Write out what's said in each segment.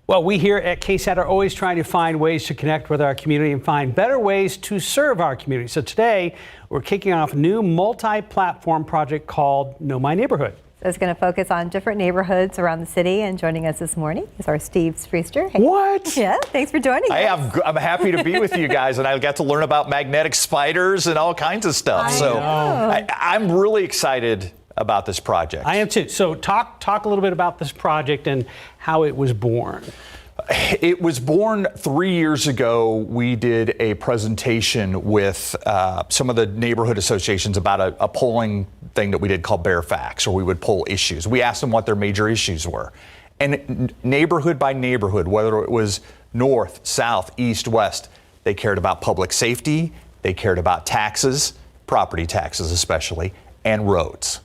Well, we here at KSAT are always trying to find ways to connect with our community and find better ways to serve our community. So today, we're kicking off a new multi-platform project called Know My Neighborhood. So it's going to focus on different neighborhoods around the city, and joining us this morning is our Steve Spriester. Hey. What? Yeah, thanks for joining us. Hey, I'm happy to be with you guys, and I got to learn about magnetic spiders and all kinds of stuff. I'm really excited about this project. I am too. So talk a little bit about this project and how it was born. It was born 3 years ago. We did a presentation with some of the neighborhood associations about a polling thing that we did called Bare Facts, or we would poll issues. We asked them what their major issues were. And neighborhood by neighborhood, whether it was north, south, east, west, they cared about public safety, they cared about taxes, property taxes especially, and roads.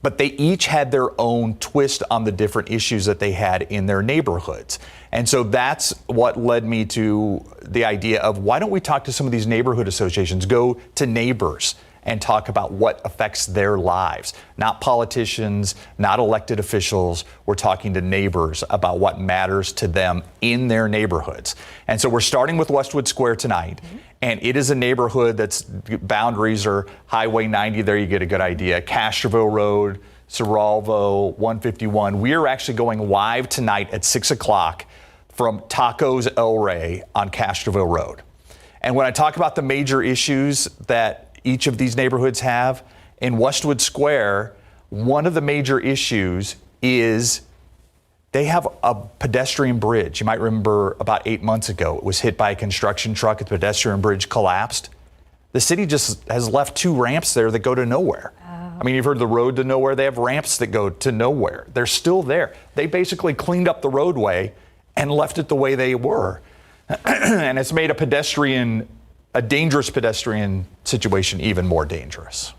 But they each had their own twist on the different issues that they had in their neighborhoods. And so that's what led me to the idea of why don't we talk to some of these neighborhood associations, go to neighbors and talk about what affects their lives. Not politicians, not elected officials. We're talking to neighbors about what matters to them in their neighborhoods. And so we're starting with Westwood Square tonight. And it is a neighborhood that's boundaries are Highway 90. There you get a good idea. Castroville Road, Cerralvo, 151. We are actually going live tonight at 6 o'clock from Tacos El Rey on Castroville Road. And when I talk about the major issues that each of these neighborhoods have, in Westwood Square, one of the major issues is they have a pedestrian bridge. You might remember about 8 months ago, it was hit by a construction truck. The pedestrian bridge collapsed. The city just has left 2 ramps there that go to nowhere. I mean, you've heard the road to nowhere. They have ramps that go to nowhere. They're still there. They basically cleaned up the roadway and left it the way they were. And it's made a dangerous pedestrian situation even more dangerous.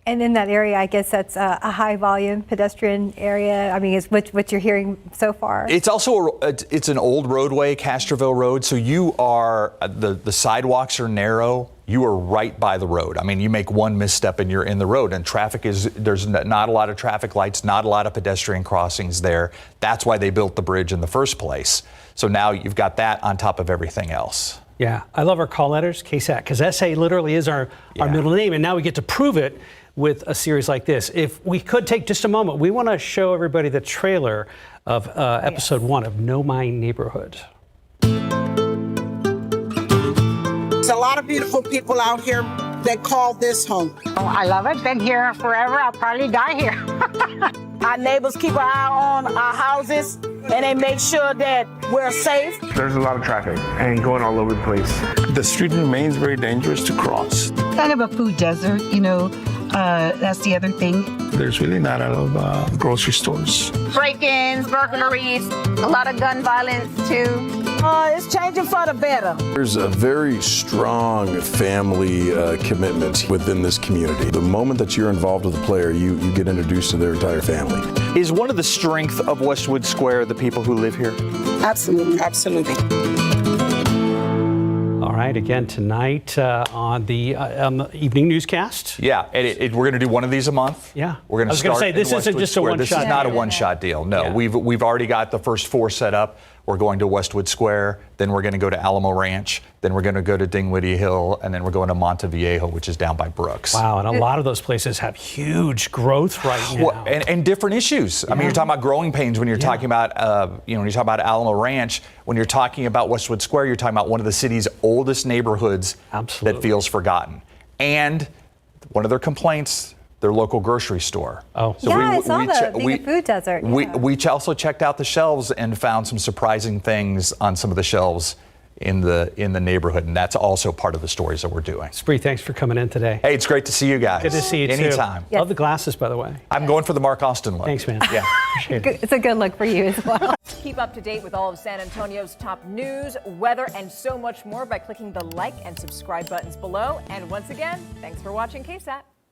And in that area, I guess that's a high volume pedestrian area. I mean, is what you're hearing so far? It's also it's an old roadway, Castroville Road. So you are the sidewalks are narrow. You are right by the road. I mean, you make one misstep and you're in the road. And there's not a lot of traffic lights, not a lot of pedestrian crossings there. That's why they built the bridge in the first place. So now you've got that on top of everything else. Yeah, I love our call letters, KSAT, because SA literally is our middle name, and now we get to prove it with a series like this. If we could take just a moment, we want to show everybody the trailer of episode 1 of Know My Neighborhood. There's a lot of beautiful people out here that call this home. Oh, I love it. Been here forever. I'll probably die here. Our neighbors keep an eye on our houses, and they make sure that we're safe. There's a lot of traffic and going all over the place. The street remains very dangerous to cross. Kind of a food desert, you know, that's the other thing. There's really not a lot of grocery stores. Break-ins, burglaries, a lot of gun violence too. It's changing for the better. There's a very strong family commitment within this community. The moment that you're involved with a player, you get introduced to their entire family. Is one of the strengths of Westwood Square the people who live here? Absolutely, absolutely. All right, again tonight on the evening newscast. Yeah, and we're going to do one of these a month. Yeah, we're going to start. Say this isn't just a one-shot. This is not a one-shot deal. No, yeah. we've already got the first 4 set up. We're going to Westwood Square, then we're going to go to Alamo Ranch, then we're going to go to Dinwiddie Hill, and then we're going to Monteviejo, which is down by Brooks. Wow, and a lot of those places have huge growth right now. Well, and different issues. I mean, you're talking about growing pains when you're talking about, when you're talking about Alamo Ranch. When you're talking about Westwood Square, you're talking about one of the city's oldest neighborhoods that feels forgotten. And one of their complaints, their local grocery store. Oh, so yeah, I saw that being a food desert. Yeah. We also checked out the shelves and found some surprising things on some of the shelves in the neighborhood, and that's also part of the stories that we're doing. Spree, thanks for coming in today. Hey, it's great to see you guys. Good to see you too. Anytime. Yes. Love the glasses, by the way. I'm going for the Mark Austin look. Thanks, man. Yeah. It's a good look for you as well. Keep up to date with all of San Antonio's top news, weather, and so much more by clicking the like and subscribe buttons below. And once again, thanks for watching KSAT.